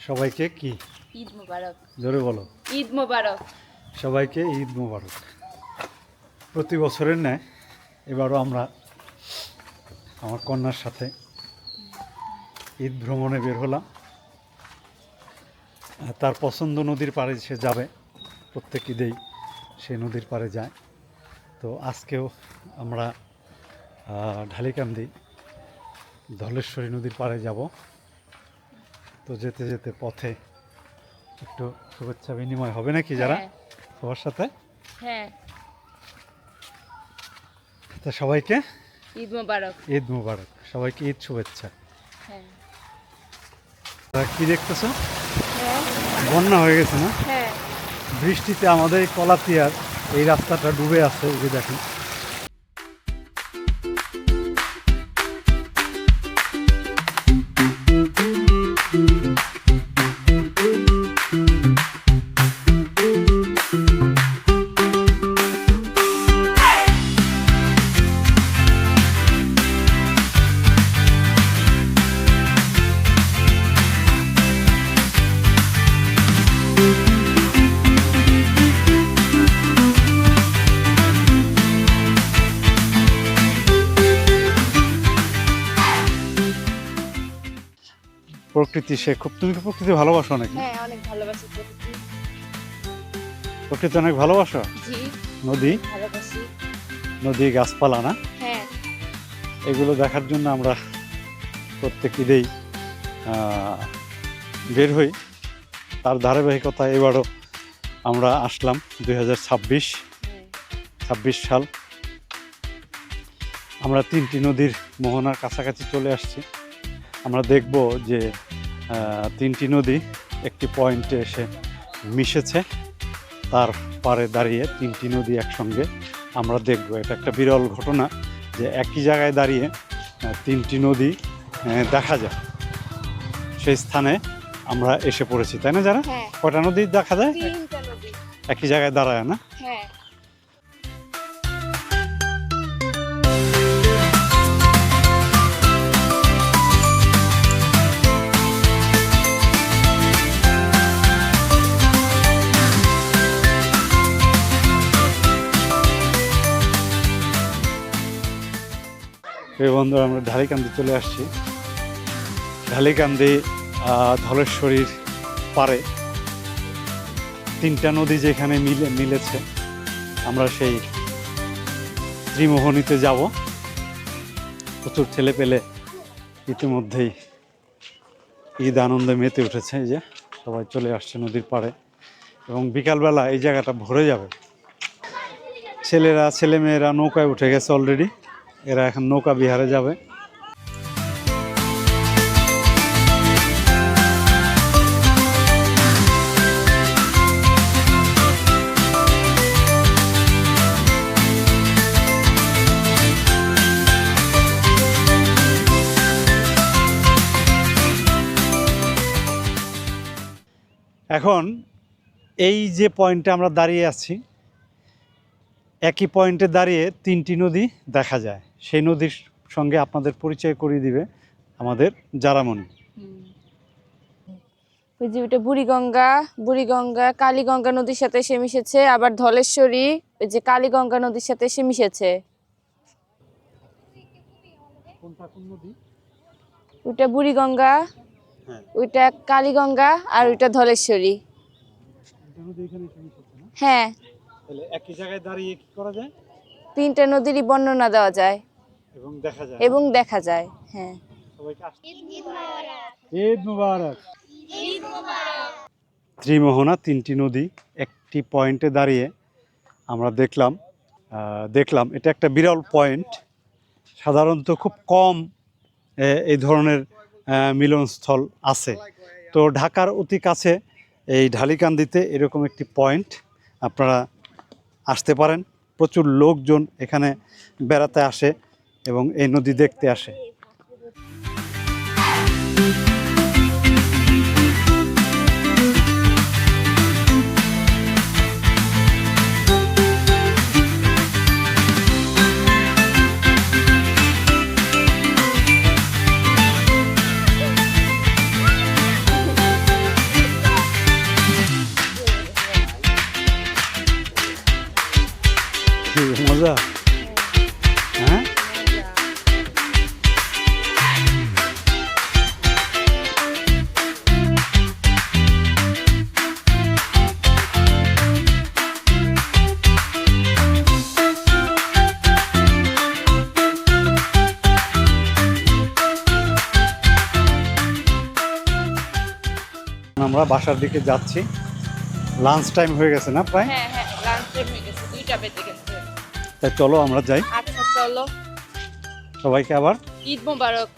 সবাইকে কি ঈদ মোবারক। জোরে বলো। ঈদ মোবারক। সবাইকে ঈদ মোবারক। প্রতি বছরের ন্যায় এবারও আমরা আমার কন্যার সাথে ঈদ ভ্রমণে বের হলাম। তার পছন্দ নদীর পাড়ে সে যাবে, প্রত্যেক ঈদেই সে নদীর পাড়ে যায়। তো আজকেও আমরা ঢালিকান্দি ধলেশ্বরী নদীর পাড়ে যাব। তো যেতে যেতে পথে একটু শুভেচ্ছা বিনিময় হবে নাকি যারা সবার সাথে? হ্যাঁ, তা সবাইকে ঈদ মোবারক। ঈদ মোবারক, সবাইকে ঈদ শুভেচ্ছা। হ্যাঁ কি দেখতেছো? হ্যাঁ বন্যা হয়ে গেছে না? হ্যাঁ, বৃষ্টিতে আমাদের এই কলাতিয়ার এই রাস্তাটা ডুবে আছে, এই যে দেখেন। প্রকৃতি সে খুব, তুমি কি প্রকৃতি ভালোবাসো নাকি? হ্যাঁ অনেক ভালোবাসি প্রকৃতি। প্রকৃতি অনেক ভালোবাসো? জি নদী, ভালোবাসি। নদী, গাছপালা না, হ্যাঁ এগুলো দেখার জন্য আমরা প্রত্যেক ঈদেই বের হই। তার ধারাবাহিকতায় এবারও আমরা আসলাম 2026 সাল। আমরা তিনটি নদীর মোহনার কাছাকাছি চলে আসছি। আমরা দেখব যে তিনটি নদী একটি পয়েন্টে এসে মিশেছে। তার পাড়ে দাঁড়িয়ে তিনটি নদী একসঙ্গে আমরা দেখব। এটা একটা বিরল ঘটনা যে একই জায়গায় দাঁড়িয়ে তিনটি নদী দেখা যায়। সেই স্থানে আমরা এসে পড়েছি, তাই না যারা? হ্যাঁ, কয়টা নদী দেখা যায় তিনটা নদী একই জায়গায় দাঁড়ায় না? হ্যাঁ। এই বন্ধুরা, আমরা ঢালিকান্দি চলে আসছি। ঢালিকান্দি ধলেশ্বরীর পাড়ে তিনটা নদী যেখানে মিলেছে, আমরা সেই ত্রিমোহনীতে যাব। প্রচুর ছেলে পেলে ইতিমধ্যেই ঈদ আনন্দে মেতে উঠেছে। এই যে সবাই চলে আসছে নদীর পাড়ে, এবং বিকালবেলা এই জায়গাটা ভরে যাবে। ছেলেমেয়েরা নৌকায় উঠে গেছে অলরেডি, এরা এখন নৌকা বিহারে যাবে। এখন এই যে পয়েন্টে আমরা দাঁড়িয়ে আছি, একই পয়েন্টে দাঁড়িয়ে তিনটি নদী দেখা যায়। সেই নদীর সঙ্গে আপনাদের পরিচয় করিয়ে দিবে আমাদের জারামণি। ওই যে ওইটা বুড়িগঙ্গা কালীগঙ্গা নদীর সাথে এসে মিশেছে, আবার ধলেশ্বরী ওই যে কালীগঙ্গা নদীর সাথে এসে মিশেছে। ওইটা বুড়িগঙ্গা, ওইটা কালীগঙ্গা, আর ওইটা ধলেশ্বরী। হ্যাঁ, তাহলে একই জায়গায় দাঁড়িয়ে কি করা যায়? তিনটা নদীরই বর্ণনা দেওয়া যায় এবং দেখা যায়। হ্যাঁ, ঈদ মুবারক। ত্রিমোহনা তিনটি নদী একটি পয়েন্টে দাঁড়িয়ে আমরা দেখলাম এটা একটা বিরল পয়েন্ট। সাধারণত খুব কম এই ধরনের মিলনস্থল আছে। তো ঢাকার অতি কাছে এই ঢালিকান্দিতে এরকম একটি পয়েন্ট আপনারা আসতে পারেন। প্রচুর লোকজন এখানে বেড়াতে আসে এবং এই নদী দেখতে আসে। আমরা বাসার দিকে যাচ্ছি। লাঞ্চ টাইম হয়ে গেছে না প্রায়? হ্যাঁ হ্যাঁ, লাঞ্চ টাইম হয়ে গেছে, 2টা বেজে গেছে। তাই চলো আমরা যাই। আচ্ছা চলো, সবাইকে আবার ঈদ মোবারক।